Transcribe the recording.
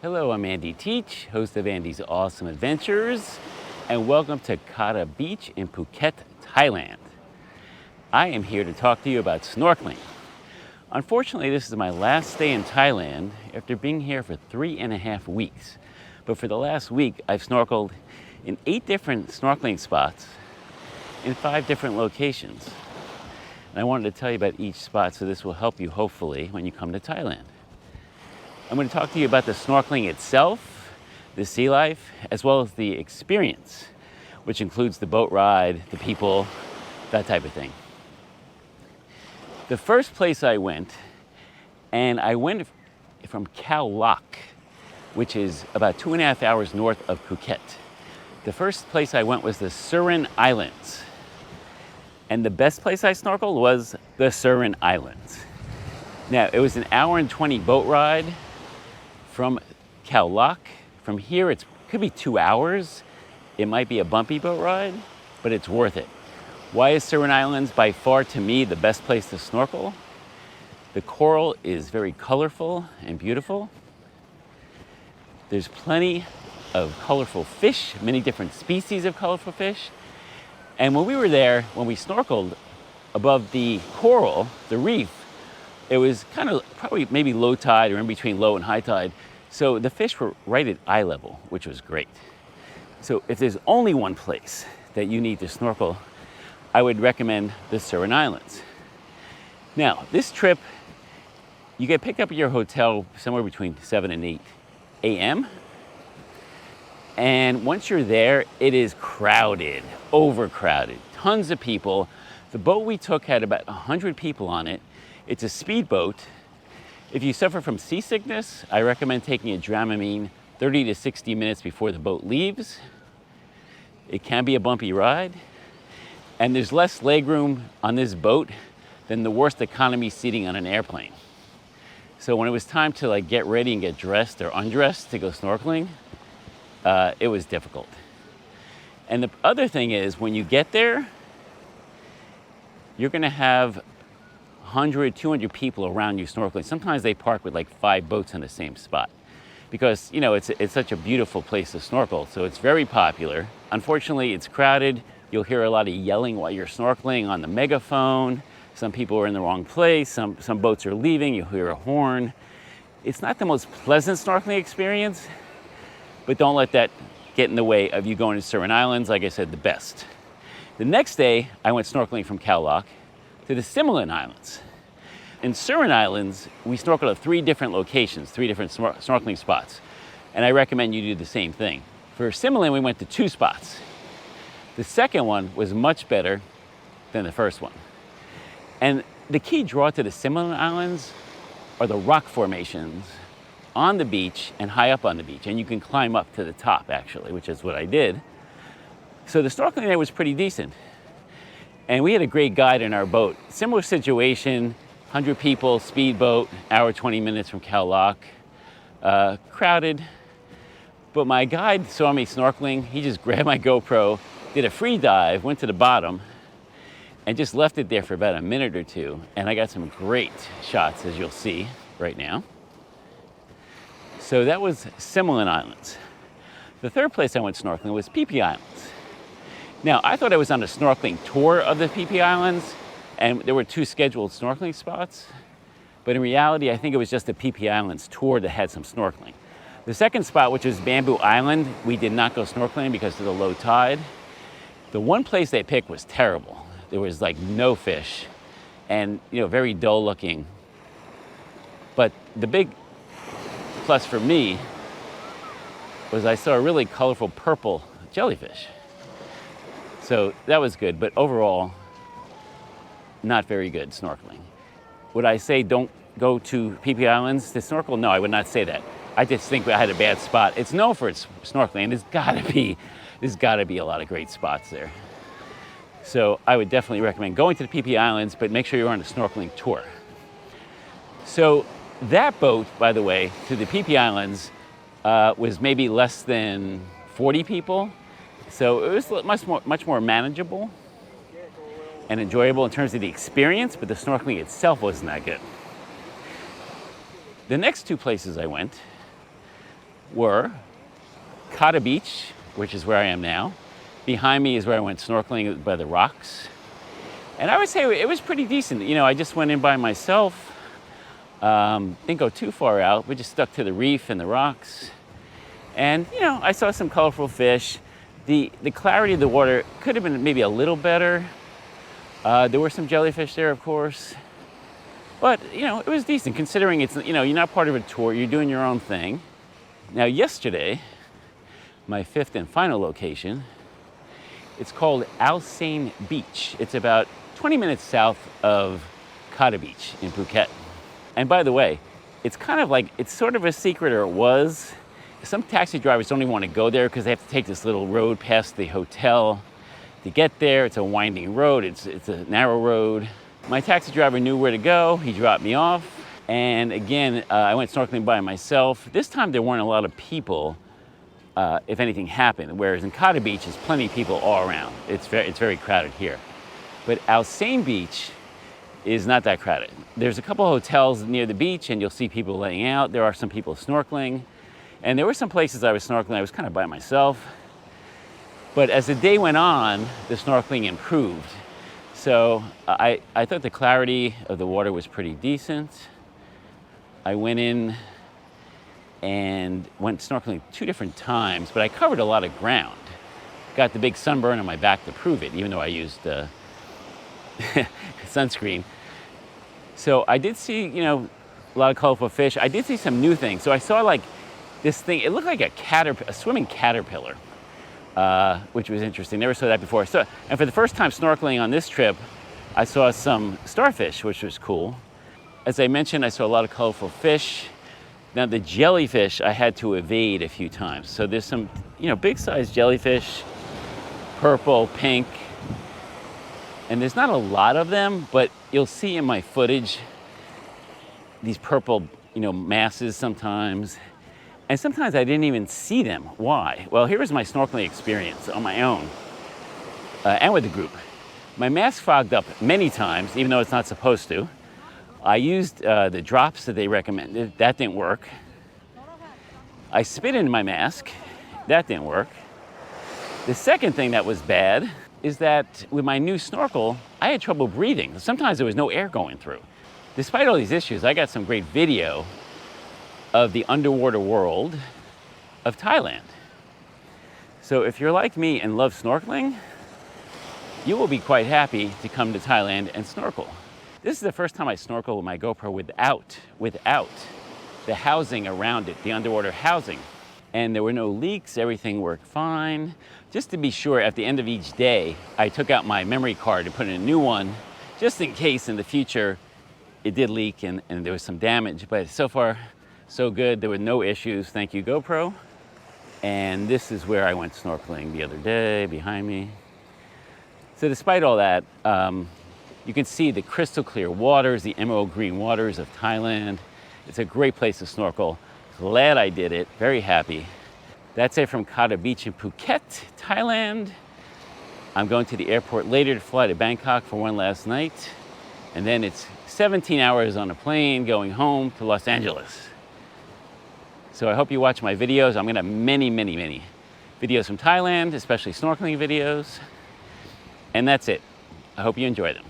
Hello, I'm Andy Teach, host of Andy's Awesome Adventures, and welcome to Kata Beach in Phuket, Thailand. I am here to talk to you about snorkeling. Unfortunately, this is my last stay in Thailand after being here for 3.5 weeks. But for the last week, I've snorkeled in 8 different snorkeling spots in 5 different locations. And I wanted to tell you about each spot, so this will help you hopefully when you come to Thailand. I'm going to talk to you about the snorkeling itself, the sea life, as well as the experience, which includes the boat ride, the people, that type of thing. The first place I went from Khao Lak, which is about 2.5 hours north of Phuket. The first place I went was the Surin Islands. And the best place I snorkeled was the Surin Islands. Now, it was an 1:20 boat ride from Khao Lak. From here, it could be 2 hours. It might be a bumpy boat ride, but it's worth it. Why is Surin Islands by far, to me, the best place to snorkel? The coral is very colorful and beautiful. There's plenty of colorful fish, many different species of colorful fish. And when we were there, when we snorkeled above the coral, the reef, it was kind of probably maybe low tide or in between low and high tide. So the fish were right at eye level, which was great. So if there's only one place that you need to snorkel, I would recommend the Surin Islands. Now, this trip, you get picked up at your hotel somewhere between 7 and 8 a.m. And once you're there, it is crowded, overcrowded, tons of people. The boat we took had about 100 people on it. It's a speedboat. If you suffer from seasickness, I recommend taking a Dramamine 30 to 60 minutes before the boat leaves. It can be a bumpy ride. And there's less legroom on this boat than the worst economy seating on an airplane. So when it was time to get ready and get dressed or undressed to go snorkeling, it was difficult. And the other thing is, when you get there, you're gonna have 100, 200 people around you snorkeling. Sometimes they park with 5 boats in the same spot because, it's such a beautiful place to snorkel. So it's very popular. Unfortunately, it's crowded. You'll hear a lot of yelling while you're snorkeling on the megaphone. Some people are in the wrong place. Some boats are leaving. You'll hear a horn. It's not the most pleasant snorkeling experience, but don't let that get in the way of you going to Surin Islands. Like I said, the best. The next day, I went snorkeling from Khao Lak to the Similan Islands. In Surin Islands, we snorkeled at 3 different locations, 3 different snorkeling spots. And I recommend you do the same thing. For Similan, we went to 2 spots. The second one was much better than the first one. And the key draw to the Similan Islands are the rock formations on the beach and high up on the beach. And you can climb up to the top, actually, which is what I did. So the snorkeling there was pretty decent. And we had a great guide in our boat. Similar situation, 100 people, speedboat, 1:20 from Khao Lak. Crowded. But my guide saw me snorkeling. He just grabbed my GoPro, did a free dive, went to the bottom, and just left it there for about a minute or 2. And I got some great shots, as you'll see right now. So that was Similan Islands. The third place I went snorkeling was Phi Phi Islands. Now, I thought I was on a snorkeling tour of the Phi Phi Islands, and there were 2 scheduled snorkeling spots. But in reality, I think it was just the Phi Phi Islands tour that had some snorkeling. The second spot, which was Bamboo Island, we did not go snorkeling because of the low tide. The one place they picked was terrible. There was no fish and, very dull looking. But the big plus for me was I saw a really colorful purple jellyfish. So that was good, but overall, not very good snorkeling. Would I say don't go to Phi Phi Islands to snorkel? No, I would not say that. I just think I had a bad spot. It's known for its snorkeling, and there's gotta be a lot of great spots there. So I would definitely recommend going to the Phi Phi Islands, but make sure you're on a snorkeling tour. So that boat, by the way, to the Phi Phi Islands was maybe less than 40 people. So it was much more manageable and enjoyable in terms of the experience, but the snorkeling itself wasn't that good. The next 2 places I went were Kata Beach, which is where I am now. Behind me is where I went snorkeling by the rocks. And I would say it was pretty decent. You know, I just went in by myself. Didn't go too far out. We just stuck to the reef and the rocks. And, you know, I saw some colorful fish. The clarity of the water could have been maybe a little better. There were some jellyfish there, of course. But, you know, it was decent considering it's, you know, you're not part of a tour, you're doing your own thing. Now, yesterday, my fifth and final location, it's called Ao Sane Beach. It's about 20 minutes south of Kata Beach in Phuket. And by the way, it's kind of like, it's sort of a secret, or it was. Some taxi drivers don't even want to go there because they have to take this little road past the hotel to get there. It's a winding road, it's a narrow road. My taxi driver knew where to go. He dropped me off. And again, I went snorkeling by myself. This time there weren't a lot of people if anything happened, whereas in Kata Beach, there's plenty of people all around. It's very crowded here. But Ao Sane Beach is not that crowded. There's a couple hotels near the beach and you'll see people laying out. There are some people snorkeling. And there were some places I was snorkeling, I was kind of by myself. But as the day went on, the snorkeling improved. So I thought the clarity of the water was pretty decent. I went in and went snorkeling 2 different times, but I covered a lot of ground. Got the big sunburn on my back to prove it, even though I used sunscreen. So I did see, you know, a lot of colorful fish. I did see some new things. So I saw like this thing, it looked like a swimming caterpillar, which was interesting. Never saw that before. So, and for the first time snorkeling on this trip, I saw some starfish, which was cool. As I mentioned, I saw a lot of colorful fish. Now the jellyfish I had to evade a few times. So there's some, you know, big sized jellyfish, purple, pink, and there's not a lot of them, but you'll see in my footage these purple, you know, masses sometimes. And sometimes I didn't even see them. Why? Well, here was my snorkeling experience on my own and with the group. My mask fogged up many times, even though it's not supposed to. I used the drops that they recommended. That didn't work. I spit into my mask. That didn't work. The second thing that was bad is that with my new snorkel, I had trouble breathing. Sometimes there was no air going through. Despite all these issues, I got some great video of the underwater world of Thailand. So if you're like me and love snorkeling, you will be quite happy to come to Thailand and snorkel. This is the first time I snorkel with my GoPro without the housing around it, the underwater housing. And there were no leaks, everything worked fine. Just to be sure, at the end of each day, I took out my memory card and put in a new one, just in case in the future it did leak and there was some damage. But so far, so good. There were no issues. Thank you, GoPro. And this is where I went snorkeling the other day, behind me. So despite all that, you can see the crystal clear waters, the emerald green waters of Thailand. It's a great place to snorkel. Glad I did it, very happy. That's it from Kata Beach in Phuket, Thailand. I'm going to the airport later to fly to Bangkok for one last night. And then it's 17 hours on a plane going home to Los Angeles. So I hope you watch my videos. I'm gonna have many videos from Thailand, especially snorkeling videos. And that's it. I hope you enjoy them.